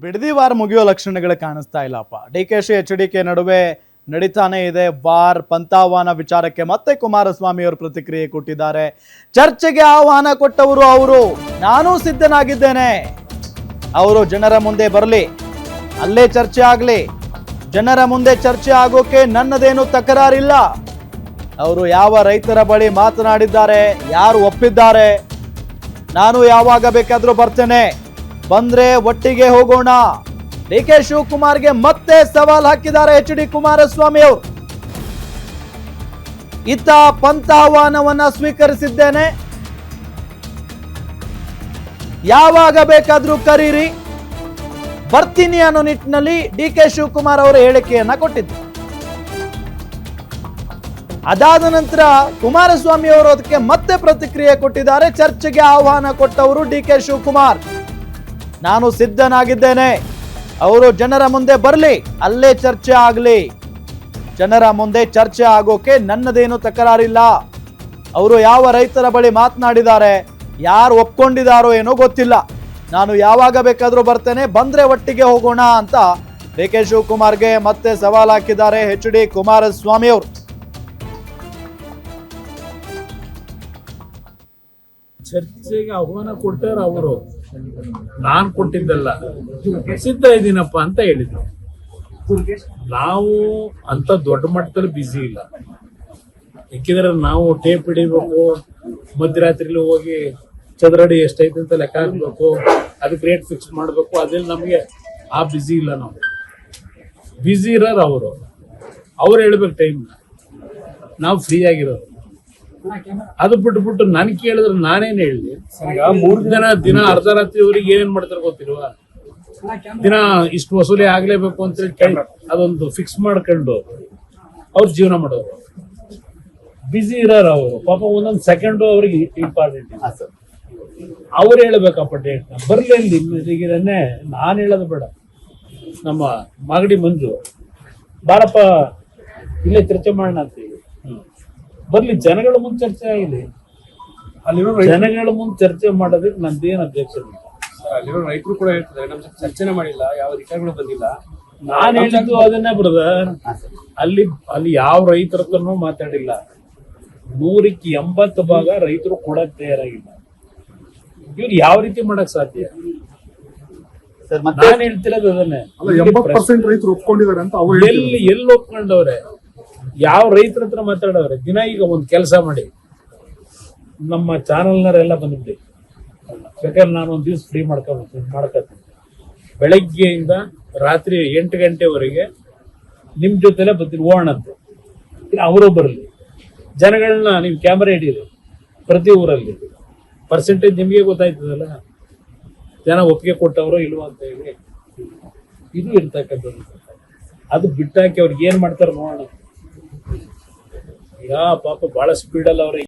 ಬಿಡದಿ ವಾರ ಮುಗಿಯೋ ಲಕ್ಷಣಗಳು ಕಾಣಿಸ್ತಾ ಇಲ್ಲಪ್ಪ. ಡಿಕೆಶಿ HDK ನಡುವೆ ನಡೀತಾನೆ ಇದೆ ವಾರ್. ಪಂಥಾಹ್ವಾನ ವಿಚಾರಕ್ಕೆ ಮತ್ತೆ ಕುಮಾರಸ್ವಾಮಿ ಅವರು ಪ್ರತಿಕ್ರಿಯೆ ಕೊಟ್ಟಿದ್ದಾರೆ. ಚರ್ಚೆಗೆ ಆಹ್ವಾನ ಕೊಟ್ಟವರು ಅವರು, ನಾನು ಸಿದ್ಧನಾಗಿದ್ದೇನೆ, ಅವರು ಜನರ ಮುಂದೆ ಬರಲಿ, ಅಲ್ಲೇ ಚರ್ಚೆ ಆಗಲಿ, ಜನರ ಮುಂದೆ ಚರ್ಚೆ ಆಗೋಕೆ ನನ್ನದೇನು ತಕರಾರಿಲ್ಲ. ಅವರು ಯಾವ ರೈತರ ಬಳಿ ಮಾತನಾಡಿದ್ದಾರೆ, ಯಾರು ಒಪ್ಪಿದ್ದಾರೆ, ನಾನು ಯಾವಾಗ ಬೇಕಾದ್ರೂ ಬರ್ತೇನೆ, ಬಂದ್ರೆ ಒಟ್ಟಿಗೆ ಹೋಗೋಣ. DK ಶಿವಕುಮಾರ್ಗೆ ಮತ್ತೆ ಸವಾಲ್ ಹಾಕಿದ್ದಾರೆ HD ಕುಮಾರಸ್ವಾಮಿ ಅವರು. ಇತ್ತ ಪಂಥಾಹ್ವಾನವನ್ನ ಸ್ವೀಕರಿಸಿದ್ದೇನೆ, ಯಾವಾಗ ಬೇಕಾದ್ರೂ ಕರೀರಿ, ಬರ್ತೀನಿ ಅನ್ನೋ ನಿಟ್ಟಿನಲ್ಲಿ DK ಶಿವಕುಮಾರ್ ಅವರು ಹೇಳಿಕೆಯನ್ನ ಕೊಟ್ಟಿದ್ರು. ಅದಾದ ನಂತರ ಕುಮಾರಸ್ವಾಮಿ ಅವರು ಅದಕ್ಕೆ ಮತ್ತೆ ಪ್ರತಿಕ್ರಿಯೆ ಕೊಟ್ಟಿದ್ದಾರೆ. ಚರ್ಚೆಗೆ ಆಹ್ವಾನ ಕೊಟ್ಟವರು DK ಶಿವಕುಮಾರ್, ನಾನು ಸಿದ್ಧನಾಗಿದ್ದೇನೆ, ಅವರು ಜನರ ಮುಂದೆ ಬರಲಿ, ಅಲ್ಲೇ ಚರ್ಚೆ ಆಗಲಿ, ಜನರ ಮುಂದೆ ಚರ್ಚೆ ಆಗೋಕೆ ನನ್ನದೇನು ತಕರಾರಿಲ್ಲ. ಅವರು ಯಾವ ರೈತರ ಬಳಿ ಮಾತನಾಡಿದ್ದಾರೆ, ಯಾರು ಒಪ್ಕೊಂಡಿದ್ದಾರೋ ಏನೋ ಗೊತ್ತಿಲ್ಲ, ನಾನು ಯಾವಾಗ ಬೇಕಾದ್ರೂ ಬರ್ತೇನೆ, ಬಂದ್ರೆ ಒಟ್ಟಿಗೆ ಹೋಗೋಣ ಅಂತ DK ಶಿವಕುಮಾರ್ಗೆ ಮತ್ತೆ ಸವಾಲ್ ಹಾಕಿದ್ದಾರೆ HD ಕುಮಾರಸ್ವಾಮಿ ಅವರು. ಚರ್ಚೆಗೆ ಆಹ್ವಾನ ಕೊಟ್ಟಾರ ಅವರು, ನಾನ್ ಕೊಟ್ಟಿದ್ದಲ್ಲ, ಸಿದ್ಧ ಇದ್ದೀನಪ್ಪ ಅಂತ ಹೇಳಿದ್ರು. ನಾವು ಅಂತ ದೊಡ್ಡ ಮಟ್ಟದಲ್ಲಿ ಬ್ಯುಸಿ ಇಲ್ಲ. ಯಾಕಿದ್ರೆ ನಾವು ಟೇಪ್ ಹಿಡಿಬೇಕು, ಮಧ್ಯರಾತ್ರಿಲಿ ಹೋಗಿ ಚದರಡಿ ಎಷ್ಟೈತೆ ಅಂತ ಲೆಕ್ಕ ಹಾಕ್ಬೇಕು, ಅದಕ್ಕೆ ರೇಟ್ ಫಿಕ್ಸ್ ಮಾಡಬೇಕು, ಅದ್ರಲ್ಲಿ ನಮಗೆ ಆ ಬ್ಯುಸಿ ಇಲ್ಲ. ನಾವು ಬ್ಯುಸಿ ಇರೋರು ಅವ್ರು ಹೇಳ್ಬೇಕು ಟೈಮ್, ನಾವು ಫ್ರೀ ಆಗಿರೋರು. ಅದು ಬಿಟ್ಬಿಟ್ಟು ನನ್ ಕೇಳಿದ್ರೆ ನಾನೇನ್ ಹೇಳಿ, ಮೂರ್ ದಿನ ಅರ್ಧ ರಾತ್ರಿವರೆಗೆ ಏನೇನ್ ಮಾಡ್ತಾರೆ ಗೊತ್ತಿರುವ, ದಿನ ಇಷ್ಟು ವಸೂಲಿ ಆಗ್ಲೇಬೇಕು ಅಂತ ಹೇಳಿ ಅದೊಂದು ಫಿಕ್ಸ್ ಮಾಡ್ಕೊಂಡು ಅವ್ರ ಜೀವನ ಮಾಡೋರು. ಬ್ಯುಸಿ ಇರೋರು ಅವರು, ಪಾಪ ಒಂದೊಂದು ಸೆಕೆಂಡು ಅವ್ರಿಗೆ ಇಂಪಾರ್ಟೆಂಟ್. ಅವ್ರು ಹೇಳ್ಬೇಕಪ್ಪ ಡೇಟ್ ಬರ್ಲಿ ಇಲ್ಲಿ. ನಾನು ಹೇಳೋದು ಬೇಡ, ನಮ್ಮ ಮಾಗಡಿ ಮಂಜು ಬಾರಪ್ಪ ಇಲ್ಲೇ ಚರ್ಚೆ ಮಾಡೋಣ ಅಂತೀವಿ, ಬರ್ಲಿ, ಜನಗಳ ಮುಂದೆ ಚರ್ಚೆ ಆಗಲಿ. ಅಲ್ಲಿರೋ ಜನಗಳ ಮುಂದೆ ಚರ್ಚೆ ಮಾಡೋದಕ್ಕೆ ನಂದೇನು ಅಬ್ಜೆಕ್ಷನ್ ಇಲ್ಲ. ಅಲ್ಲಿರೋ ರೈತರು ಕೂಡ ಹೇಳ್ತಾರೆ, ನಮ್ ಚರ್ಚೆನೆ ಮಾಡಿಲ್ಲ, ಯಾವ ಅಧಿಕಾರಿಗಳು ಬಂದಿಲ್ಲ. ನಾನ್ ಹೇಳಿದ್ದು ಅದನ್ನೇ ಬ್ರದರ್. ಅಲ್ಲಿ ಯಾವ ರೈತರ ಹತ್ರನೂ ಮಾತಾಡಿಲ್ಲ. 100ಕ್ಕೆ 80 ಭಾಗ ರೈತರು ಕೊಡಕ್ ತಯಾರಾಗಿಲ್ಲ. ಇವ್ರು ಯಾವ ರೀತಿ ಮಾಡಕ್ ಸಾಧ್ಯ? ನಾನ್ ಹೇಳ್ತಿರೋದು ಅದನ್ನೇ. ಎಲ್ಲಿ ಒಪ್ಕೊಂಡವ್ರೆ? ಯಾವ ರೈತರ ಹತ್ರ ಮಾತಾಡವ್ರೆ? ದಿನ ಈಗ ಒಂದ್ ಕೆಲಸ ಮಾಡಿ, ನಮ್ಮ ಚಾನಲ್ನವರೆಲ್ಲ ಬಂದ್ಬಿಡಿ, ಬೇಕಾದ್ರೆ ನಾನು ಒಂದ್ ದಿವ್ಸ ಫ್ರೀ ಮಾಡ್ಕೊತೀನಿ. ಬೆಳಗ್ಗೆಯಿಂದ ರಾತ್ರಿ 8 ಗಂಟೆವರೆಗೆ ನಿಮ್ ಜೊತೆಲೆ ಬರ್ತೀನಿ, ಹೋಗೋಣಂತೆ. ಅವರು ಬರಲಿ, ಜನಗಳನ್ನ ನೀವು ಕ್ಯಾಮರಾ ಹಿಡೀರಿ, ಪ್ರತಿ ಊರಲ್ಲಿ ಪರ್ಸೆಂಟೇಜ್ ನಿಮ್ಗೆ ಗೊತ್ತಾಯ್ತದಲ್ಲ, ಜನ ಒಪ್ಪಿಗೆ ಕೊಟ್ಟವರು ಇಲ್ವಾ ಅಂತ ಹೇಳಿ. ಇದು ಇರ್ತಕ್ಕಂಥದ್ದು. ಅದು ಬಿಟ್ಟಾಕಿ ಅವ್ರಿಗೆ ಏನ್ ಮಾಡ್ತಾರೆ ನೋಡೋಣ. ಈಗ ಪಾಪ ಬಹಳ ಸ್ಪೀಡಲ್ಲಿ ಅವ್ರೆ